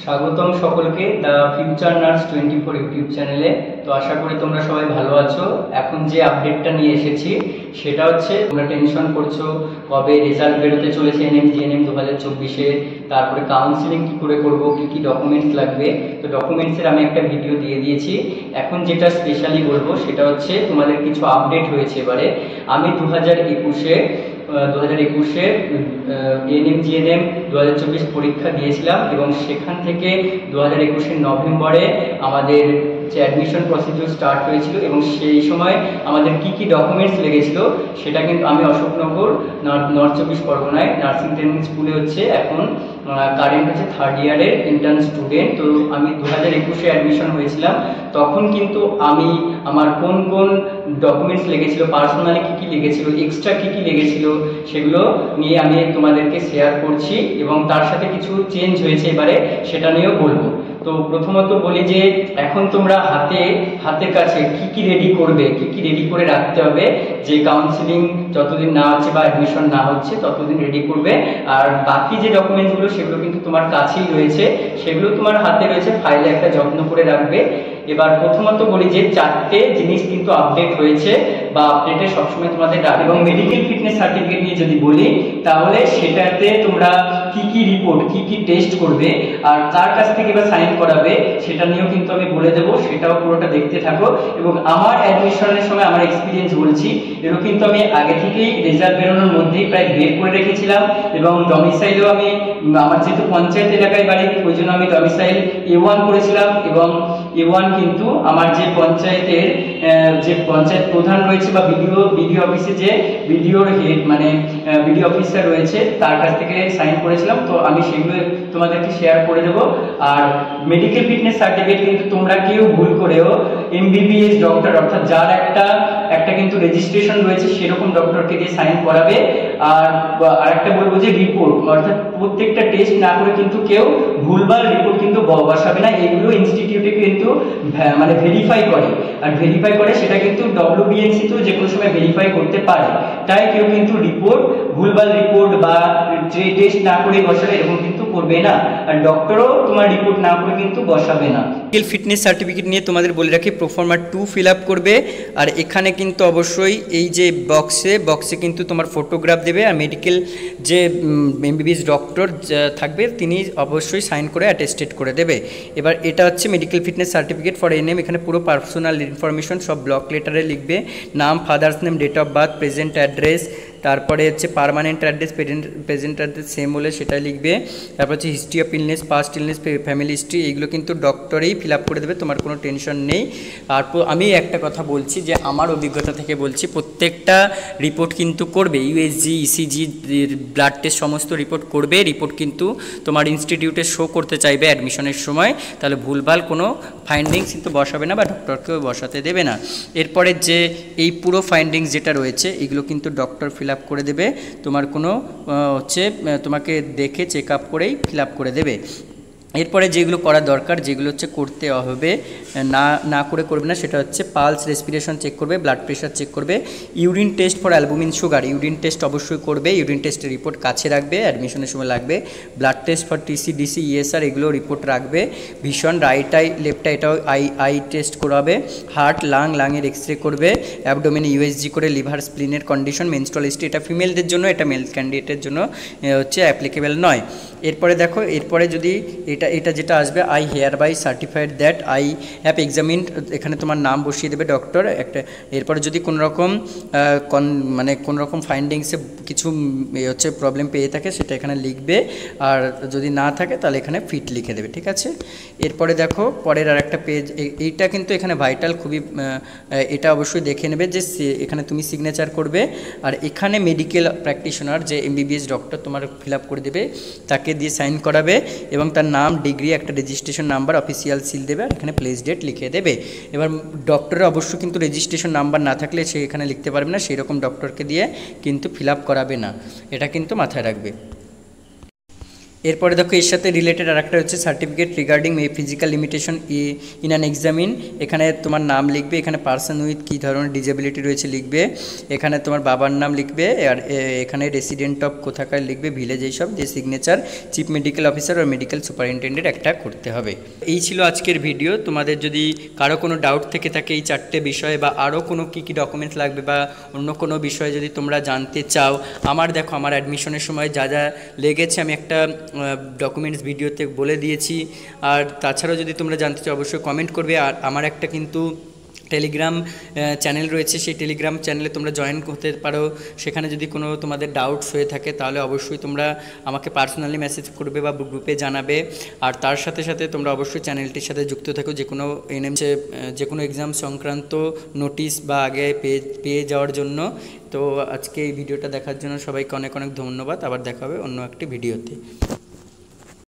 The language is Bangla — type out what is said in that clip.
স্বাগতম সকলকে দ্য ফিউচার নার্স 24 ইউটিউব চ্যানেলে। তো আশা করি তোমরা সবাই ভালো আছো। এখন যে আপডেটটা নিয়ে এসেছি সেটা হচ্ছে, তোমরা টেনশন করছো কবে রেজাল্ট বেরোতে চলেছে এনএম জিএনএম 2024-এ, তারপরে কাউন্সিলিং কি করে করব, কি কি ডকুমেন্টস লাগবে। তো ডকুমেন্টসের আমি একটা ভিডিও দিয়ে দিয়েছি। এখন যেটা স্পেশালি বলবো সেটা হচ্ছে, তোমাদের কিছু আপডেট হয়েছে এবারে। আমি 2021-এ এএনএম জিএনএম 2024 পরীক্ষা দিয়েছিলাম এবং সেখান থেকে 2021-এর নভেম্বরে আমাদের যে অ্যাডমিশন প্রসিডিউর স্টার্ট হয়েছিল এবং সেই সময় আমাদের কি কি ডকুমেন্টস লেগেছিল সেটা কিন্তু আমি অশোকনগর নর্থ চব্বিশ পরগনায় নার্সিং ট্রেনিং স্কুলে হচ্ছে এখন কারেন্ট হচ্ছে থার্ড ইয়ারের ইন্টার্ন স্টুডেন্ট। তো আমি 2021-এ অ্যাডমিশন হয়েছিলাম। তখন কিন্তু আমি আমার কোন কোন ডকুমেন্টস লেগেছিল, পার্সোনালি কী কী লেগেছিল, এক্সট্রা কী কী লেগেছিল, সেগুলো নিয়ে আমি তোমাদেরকে শেয়ার করছি এবং তার সাথে কিছু চেঞ্জ হয়েছে এবারে, সেটা নিয়েও বলবো। তো প্রথমত বলি যে, এখন তোমরা হাতের কাছে কি কি রেডি করবে, কি কি রেডি করে রাখতে হবে, যে কাউন্সিলিং যতদিন না হচ্ছে বা অ্যাডমিশন না হচ্ছে ততদিন রেডি করবে। আর বাকি যে ডকুমেন্টসগুলো সেগুলো কিন্তু তোমার কাছেই রয়েছে, সেগুলো তোমার হাতে রয়েছে, ফাইলে একটা যত্ন করে রাখবে। এবার প্রথমত বলি যে, 4টে জিনিস কিন্তু আপডেট হয়েছে বা আপডেটে সবসময় তোমাদের রাখবে। এবং মেডিকেল ফিটনেস সার্টিফিকেট নিয়ে যদি বলি, তাহলে সেটাতে তোমরা কি কি রিপোর্ট, কি কি টেস্ট করবে আর কার কাছ থেকে বা সাইন করাবে, সেটা নিয়েও কিন্তু আমি বলে দেবো। সেটাও পুরোটা দেখতে থাকো। এবং আমার অ্যাডমিশনের সময় আমার এক্সপিরিয়েন্স বলছি, এগুলো কিন্তু আমি আগে থেকেই রেজাল্ট বেরোনোর মধ্যেই প্রায় বের করে রেখেছিলাম। এবং ডমিসাইলেও আমি, আমার যেহেতু পঞ্চায়েত এলাকায় বাড়ি, ওই জন্য আমি ডমিসাইল A1 করেছিলাম। এবং A1 কিন্তু আমার যে পঞ্চায়েতের যে পঞ্চায়েত প্রধান রয়েছে বা বিডিও অফিসে যে বিডিওর হেড মানে বিডিও অফিসার রয়েছে, তার কাছ থেকে সাইন করেছিলাম। তো আমি সেগুলো তোমাদেরকে শেয়ার করে দেবো। আর মেডিকেল ফিটনেস সার্টিফিকেট কিন্তু তোমরা কেউ ভুল করেও MBBS ডক্টর, অর্থাৎ যার একটা কিন্তু রেজিস্ট্রেশন রয়েছে সেরকম ডক্টরকে দিয়ে সাইন করাবে। আর একটা বলবো যে, রিপোর্ট অর্থাৎ প্রত্যেকটা টেস্ট না করে কিন্তু কেউ ভুলভাল রিপোর্ট কিন্তু বসাবে না। এগুলো ইনস্টিটিউটে কিন্তু মানে ভেরিফাই করে, আর ভেরিফাই করে সেটা কিন্তু WBNC তো যে কোনো সময় ভেরিফাই করতে পারে। তাই কেউ কিন্তু ভুলভাল রিপোর্ট বা টেস্ট না করে বসাবে এরকম কিন্তু করবে না। আর ডক্টরও তোমার রিপোর্ট না করে কিন্তু বসাবে না। মেডিকেল ফিটনেস সার্টিফিকেট নিয়ে তোমাদের বলে রাখি, প্রোফর্মা 2 ফিল আপ করবে। আর এখানে কিন্তু অবশ্যই এই যে বক্সে কিন্তু তোমার ফটোগ্রাফ দেবে। আর মেডিকেল যে MBBS ডক্টর থাকবে তিনি অবশ্যই সাইন করে অ্যাটেস্টেড করে দেবে। এবার এটা হচ্ছে medical fitness certificate for NM. এখানে পুরো পার্সোনাল ইনফরমেশন সব ব্লক লেটারে লিখবে, নাম, father's name, date of birth, present address, তারপরে হচ্ছে permanent address, present address same হলে সেটা লিখবে। তারপর হচ্ছে history of illness, past illness, family history, এইগুলো কিন্তু ডক্টরেই ফিল আপ করে দেবে, তোমার কোনো টেনশন নেই। আর আমি একটা কথা বলছি যে, আমার অভিজ্ঞতা থেকে বলছি, প্রত্যেকটা রিপোর্ট কিন্তু করবে, USG, ECG, ব্লাড টেস্ট সমস্ত রিপোর্ট করবে। রিপোর্ট কিন্তু তোমার ইনস্টিটিউটে শো করতে চাইবে অ্যাডমিশনের সময়, তাহলে ভুলভাল কোনো ফাইন্ডিংস কিন্তু বসাবে না বা ডক্টরকেও বসাতে দেবে না। এরপরে যে এই পুরো ফাইন্ডিংস যেটা রয়েছে এগুলো কিন্তু ডক্টর ফিল আপ করে দেবে, তোমার কোনো তোমাকে দেখে চেক আপ করেই ফিল আপ করে দেবে। এরপরে যেগুলো করা দরকার, যেগুলো হচ্ছে করতে হবে, না করে করবে না, সেটা হচ্ছে পালস, রেসপিরেশন চেক করবে, ব্লাড প্রেশার চেক করবে, urine test for albumin sugar, urine test অবশ্যই করবে। ইউরিন টেস্টের রিপোর্ট কাছে রাখবে, অ্যাডমিশনের সময় লাগবে। Blood test for TC, DC, ESR এগুলো রিপোর্ট রাখবে। ভীষণ রাইট আই, লেফট আই, এটাও আই টেস্ট করাবে। হার্ট, লাংয়ের এক্সরে করবে। অ্যাবডোমেনে USG করে লিভার, স্প্লিনের কন্ডিশন, মেনস্ট্রুয়াল হিস্ট্রি, এটা ফিমেলদের জন্য, এটা মেল ক্যান্ডিডেটের জন্য হচ্ছে অ্যাপ্লিকেবল নয়। এরপরে দেখো, এরপরে যদি এটা যেটা আসবে, I hereby certified that I have examined, এখানে তোমার নাম বসিয়ে দেবে ডক্টর একটা। এরপরে যদি কোনোরকম ফাইন্ডিংসে কিছু হচ্ছে প্রবলেম পেয়ে থাকে সেটা এখানে লিখবে। আর যদি না থাকে তাহলে এখানে ফিট লিখে দেবে, ঠিক আছে। এরপরে দেখো, পরের আর একটা পেজ, এইটা কিন্তু এখানে ভাইটাল, খুবই এটা অবশ্যই দেখে নেবে যে এখানে তুমি সিগনেচার করবে। আর এখানে মেডিকেল প্র্যাকটিশনার যে MBBS ডক্টর তোমার ফিল আপ করে দেবে, তাকে দিয়ে সাইন করাবে এবং তার নাম, ডিগ্রি, একটা রেজিস্ট্রেশন নাম্বার, অফিসিয়াল সিল দেবে আর এখানে প্লেস ডেট লিখে দেবে। এবার ডক্টরের অবশ্যই কিন্তু রেজিস্ট্রেশন নাম্বার না থাকলে সে এখানে লিখতে পারবে না, সেই রকম ডক্টরকে দিয়ে কিন্তু ফিল আপ করাবে না, এটা কিন্তু মাথায় রাখবে। এরপরে দেখো এর সাথে রিলেটেড আর একটা হচ্ছে certificate regarding physical limitation in an examine. এখানে তোমার নাম লিখবে, এখানে পার্সন উইথ কী ধরনের ডিসেবিলিটি রয়েছে লিখবে, এখানে তোমার বাবার নাম লিখবে, আর এখানে রেসিডেন্ট অফ কোথাকার লিখবে, ভিলেজ, এইসব যে সিগনেচার চিফ মেডিকেল অফিসার আর মেডিকেল সুপারিনটেন্ডেন্ট একটা করতে হবে। এই ছিল আজকের ভিডিও। তোমাদের যদি কারো কোনো ডাউট থেকে থাকে এই 4টে বিষয়ে বা আরও কোনো কী কী ডকুমেন্টস লাগবে বা অন্য কোনো বিষয়ে যদি তোমরা জানতে চাও, আমার দেখো আমার অ্যাডমিশনের সময় যা যা লেগেছে আমি একটা ডকুমেন্টস ভিডিওতে বলে দিয়েছি। আর তাছাড়াও যদি তোমরা জানতে চাও অবশ্যই কমেন্ট করবে। আর আমার একটা কিন্তু টেলিগ্রাম চ্যানেল রয়েছে, সেই টেলিগ্রাম চ্যানেলে তোমরা জয়েন করতে পারো। সেখানে যদি কোনো তোমাদের ডাউটস হয়ে থাকে তাহলে অবশ্যই তোমরা আমাকে পার্সোনালি মেসেজ করবে বা গ্রুপে জানাবে। আর তার সাথে সাথে তোমরা অবশ্যই চ্যানেলটির সাথে যুক্ত থাকো, যে কোনো এক্সাম সংক্রান্ত নোটিশ বা আগে পেয়ে যাওয়ার জন্য। তো আজকে এই ভিডিওটা দেখার জন্য সবাইকে অনেক অনেক ধন্যবাদ। আবার দেখা হবে অন্য একটি ভিডিওতে।